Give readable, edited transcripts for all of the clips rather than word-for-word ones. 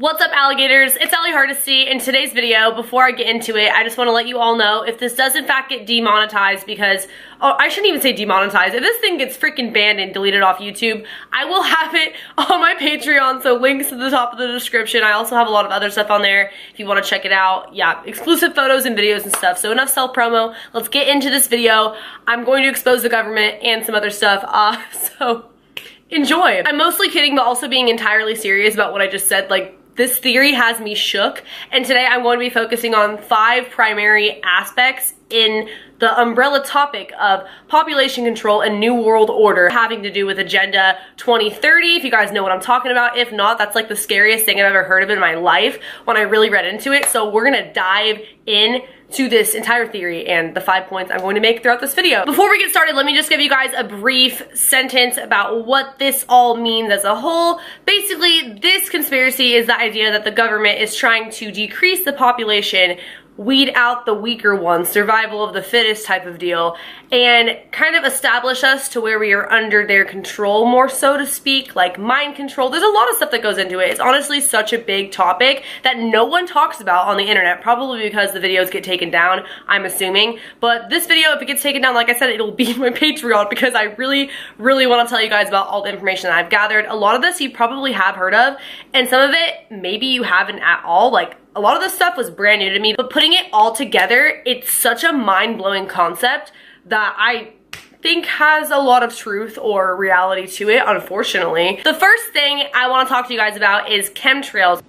What's up, alligators? It's Allie Hardesty. In today's video, before I get into it, I just want to let you all know if this does in fact get demonetized because, oh, I shouldn't even say demonetized. If this thing gets freaking banned and deleted off YouTube, I will have it on my Patreon, so links at the top of the description. I also have a lot of other stuff on there if you want to check it out. Yeah, exclusive photos and videos and stuff. So enough self-promo. Let's get into this video. I'm going to expose the government and some other stuff. So enjoy. I'm mostly kidding, but also being entirely serious about what I just said. Like, this theory has me shook, and today I'm going to be focusing on 5 primary aspects in the umbrella topic of population control and New World Order having to do with Agenda 2030, if you guys know what I'm talking about. If not, that's like the scariest thing I've ever heard of in my life when I really read into it. So we're gonna dive in to this entire theory and the 5 points I'm going to make throughout this video. Before we get started, let me just give you guys a brief sentence about what this all means as a whole. Basically, this conspiracy is the idea that the government is trying to decrease the population, weed out the weaker ones, survival of the fittest type of deal, and kind of establish us to where we are under their control, more so to speak, like mind control. There's a lot of stuff that goes into it. It's honestly such a big topic that no one talks about on the internet, probably because the videos get taken down, I'm assuming. But this video, if it gets taken down, like I said, it'll be my Patreon because I really want to tell you guys about all the information that I've gathered. A lot of this you probably have heard of, and some of it maybe you haven't at all. Like, a lot of this stuff was brand new to me, but putting it all together, it's such a mind-blowing concept that I think has a lot of truth or reality to it, unfortunately. The first thing I want to talk to you guys about is chemtrails.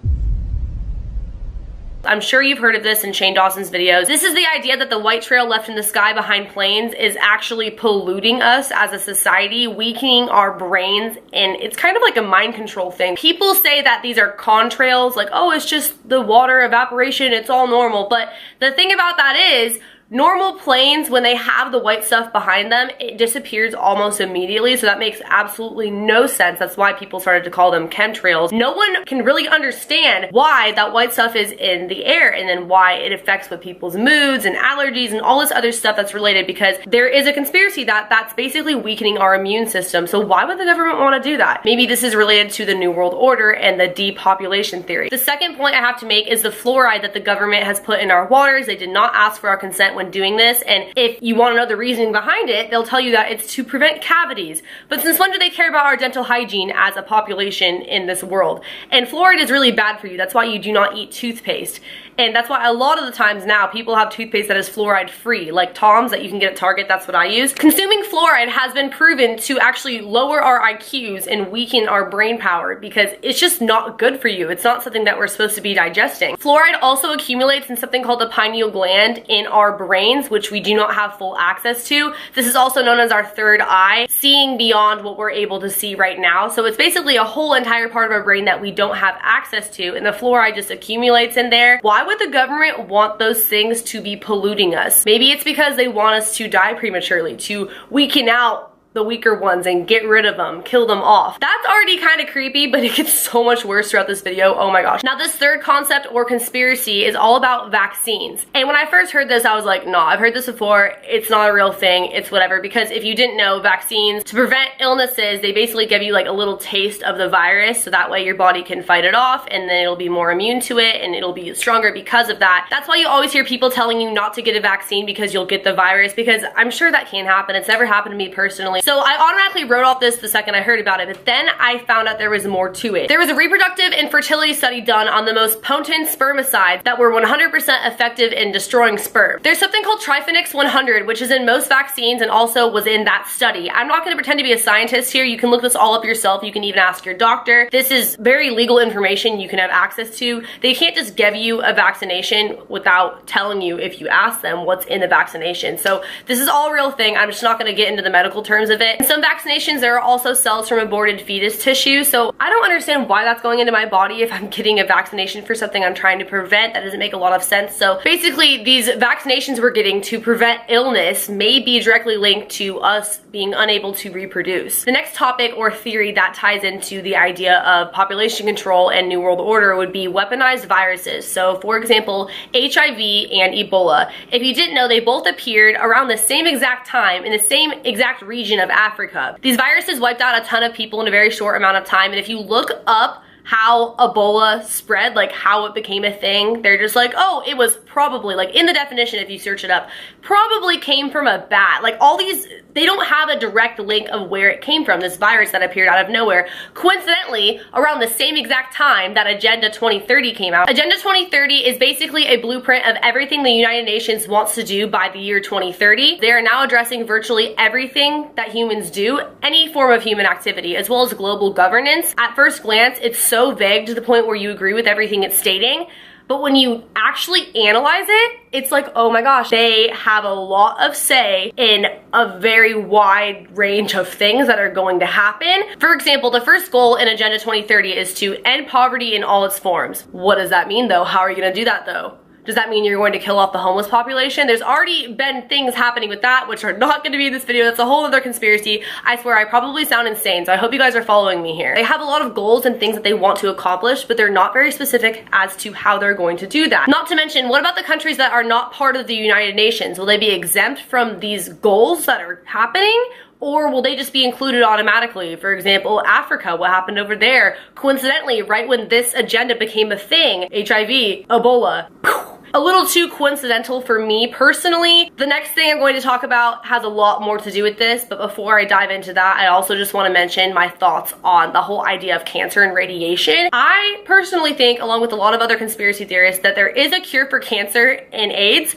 I'm sure you've heard of this in Shane Dawson's videos. This is the idea that the white trail left in the sky behind planes is actually polluting us as a society, weakening our brains, and it's kind of like a mind control thing. People say that these are contrails, like, oh, it's just the water evaporation, it's all normal. But the thing about that is, normal planes, when they have the white stuff behind them, it disappears almost immediately, so that makes absolutely no sense. That's why people started to call them chemtrails. No one can really understand why that white stuff is in the air and then why it affects with people's moods and allergies and all this other stuff that's related, because there is a conspiracy that that's basically weakening our immune system. So why would the government want to do that? Maybe this is related to the New World Order and the depopulation theory. The second point I have to make is the fluoride that the government has put in our waters. They did not ask for our consent when doing this, and if you want to know the reasoning behind it, they'll tell you that it's to prevent cavities. But since when do they care about our dental hygiene as a population in this world? And fluoride is really bad for you. That's why you do not eat toothpaste. And that's why a lot of the times now people have toothpaste that is fluoride free, like Tom's that you can get at Target. That's what I use. Consuming fluoride has been proven to actually lower our IQs and weaken our brain power because it's just not good for you. It's not something that we're supposed to be digesting. Fluoride also accumulates in something called the pineal gland in our brains, which we do not have full access to. This is also known as our third eye, seeing beyond what we're able to see right now. So it's basically a whole entire part of our brain that we don't have access to, and the fluoride just accumulates in there. Why would the government want those things to be polluting us? Maybe it's because they want us to die prematurely, to weaken out the weaker ones and get rid of them, kill them off. That's already kind of creepy, but it gets so much worse throughout this video. Oh my gosh. Now, this third concept or conspiracy is all about vaccines. And when I first heard this, I was like, no, I've heard this before. It's not a real thing. It's whatever. Because if you didn't know, vaccines, to prevent illnesses, they basically give you like a little taste of the virus, so that way your body can fight it off, and then it'll be more immune to it, and it'll be stronger because of that. That's why you always hear people telling you not to get a vaccine because you'll get the virus, because I'm sure that can happen. It's never happened to me personally. So I automatically wrote off this the second I heard about it, but then I found out there was more to it. There was a reproductive and fertility study done on the most potent spermicides that were 100% effective in destroying sperm. There's something called Triphenix 100, which is in most vaccines and also was in that study. I'm not gonna pretend to be a scientist here. You can look this all up yourself. You can even ask your doctor. This is very legal information you can have access to. They can't just give you a vaccination without telling you, if you ask them, what's in the vaccination. So this is all a real thing. I'm just not gonna get into the medical terms of it. Some vaccinations, there are also cells from aborted fetus tissue, so I don't understand why that's going into my body if I'm getting a vaccination for something I'm trying to prevent. That doesn't make a lot of sense. So basically, these vaccinations we're getting to prevent illness may be directly linked to us being unable to reproduce. The next topic or theory that ties into the idea of population control and New World Order would be weaponized viruses. So for example, HIV and Ebola. If you didn't know, they both appeared around the same exact time in the same exact region of Africa. These viruses wiped out a ton of people in a very short amount of time, and if you look up how Ebola spread, like how it became a thing. They're just like, oh, it was probably, like in the definition if you search it up, probably came from a bat. Like all these, they don't have a direct link of where it came from, this virus that appeared out of nowhere. Coincidentally, around the same exact time that Agenda 2030 came out. Agenda 2030 is basically a blueprint of everything the United Nations wants to do by the year 2030. They are now addressing virtually everything that humans do, any form of human activity, as well as global governance. At first glance, it's so vague to the point where you agree with everything it's stating. But when you actually analyze it, it's like, oh my gosh, they have a lot of say in a very wide range of things that are going to happen. For example, the first goal in Agenda 2030 is to end poverty in all its forms. What does that mean though? How are you gonna do that though? Does that mean you're going to kill off the homeless population? There's already been things happening with that, which are not going to be in this video. That's a whole other conspiracy. I swear I probably sound insane, so I hope you guys are following me here. They have a lot of goals and things that they want to accomplish, but they're not very specific as to how they're going to do that. Not to mention, what about the countries that are not part of the United Nations? Will they be exempt from these goals that are happening? Or will they just be included automatically? For example, Africa, what happened over there? Coincidentally, right when this agenda became a thing, HIV, Ebola, a little too coincidental for me personally. The next thing I'm going to talk about has a lot more to do with this, but before I dive into that, I also just want to mention my thoughts on the whole idea of cancer and radiation. I personally think, along with a lot of other conspiracy theorists, that there is a cure for cancer and AIDS,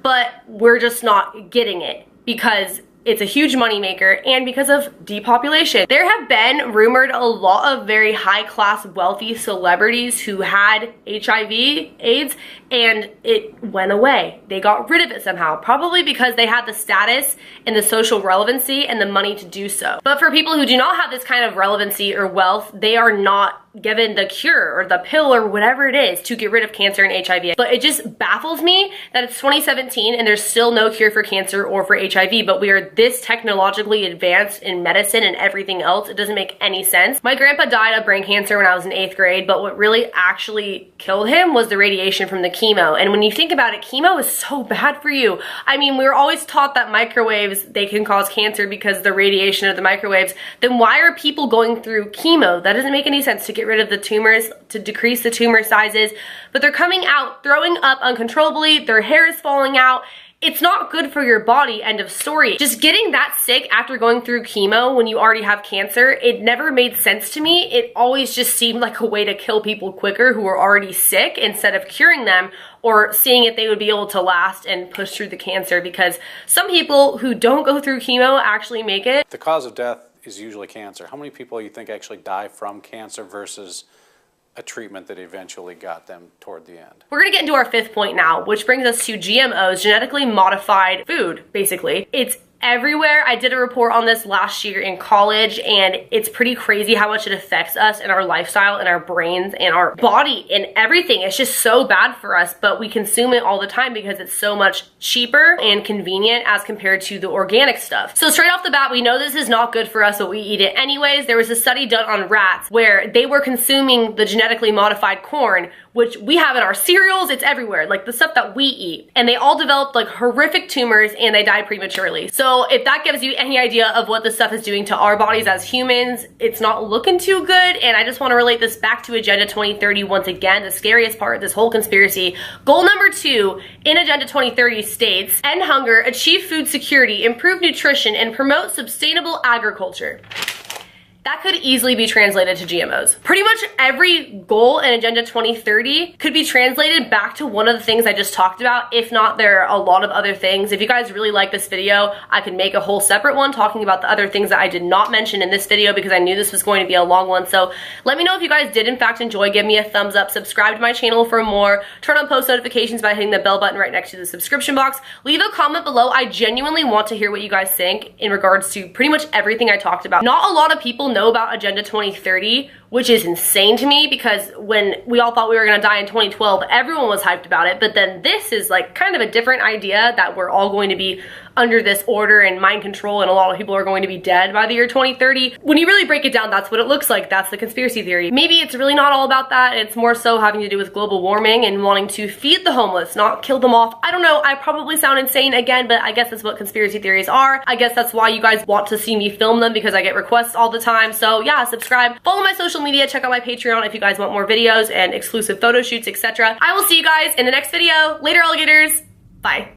but we're just not getting it because it's a huge moneymaker and because of depopulation. There have been rumored a lot of very high-class, wealthy celebrities who had HIV, AIDS, and it went away. They got rid of it somehow, probably because they had the status and the social relevancy and the money to do so. But for people who do not have this kind of relevancy or wealth, they are not given the cure or the pill or whatever it is to get rid of cancer and HIV. But it just baffles me that it's 2017 and there's still no cure for cancer or for HIV, but we are this technologically advanced in medicine and everything else. It doesn't make any sense. My grandpa died of brain cancer when I was in 8th grade, but what really actually killed him was the radiation from the chemo. And when you think about it, chemo is so bad for you. I mean, we were always taught that microwaves, they can cause cancer because of the radiation of the microwaves. Then why are people going through chemo? That doesn't make any sense, to get rid of the tumors, to decrease the tumor sizes. But they're coming out, throwing up uncontrollably, their hair is falling out. It's not good for your body, end of story. Just getting that sick after going through chemo when you already have cancer, it never made sense to me. It always just seemed like a way to kill people quicker who are already sick instead of curing them or seeing if they would be able to last and push through the cancer, because some people who don't go through chemo actually make it. The cause of death is usually cancer. How many people do you think actually die from cancer versus a treatment that eventually got them toward the end? We're gonna get into our 5th point now, which brings us to GMOs, genetically modified food, basically. It's everywhere. I did a report on this last year in college, and it's pretty crazy how much it affects us and our lifestyle and our brains and our body and everything. It's just so bad for us, but we consume it all the time because it's so much cheaper and convenient as compared to the organic stuff. So straight off the bat, we know this is not good for us, but we eat it anyways. There was a study done on rats where they were consuming the genetically modified corn, which we have in our cereals. It's everywhere, like the stuff that we eat. And they all developed like horrific tumors and they died prematurely. So if that gives you any idea of what this stuff is doing to our bodies as humans, it's not looking too good. And I just want to relate this back to Agenda 2030 once again, the scariest part of this whole conspiracy. Goal number 2 in Agenda 2030 states, end hunger, achieve food security, improve nutrition, and promote sustainable agriculture. That could easily be translated to GMOs. Pretty much every goal in Agenda 2030 could be translated back to one of the things I just talked about. If not, there are a lot of other things. If you guys really like this video, I could make a whole separate one talking about the other things that I did not mention in this video because I knew this was going to be a long one. So let me know if you guys did in fact enjoy. Give me a thumbs up, subscribe to my channel for more, turn on post notifications by hitting the bell button right next to the subscription box. Leave a comment below. I genuinely want to hear what you guys think in regards to pretty much everything I talked about. Not a lot of people know about Agenda 2030, which is insane to me because when we all thought we were gonna die in 2012, everyone was hyped about it, but then this is like kind of a different idea that we're all going to be under this order and mind control and a lot of people are going to be dead by the year 2030. When you really break it down, that's what it looks like. That's the conspiracy theory. Maybe it's really not all about that. It's more so having to do with global warming and wanting to feed the homeless, not kill them off. I don't know. I probably sound insane again, but I guess that's what conspiracy theories are. I guess that's why you guys want to see me film them because I get requests all the time. So yeah, subscribe, follow my social social media. Check out my Patreon if you guys want more videos and exclusive photo shoots, etc. I will see you guys in the next video. Later, alligators. Bye.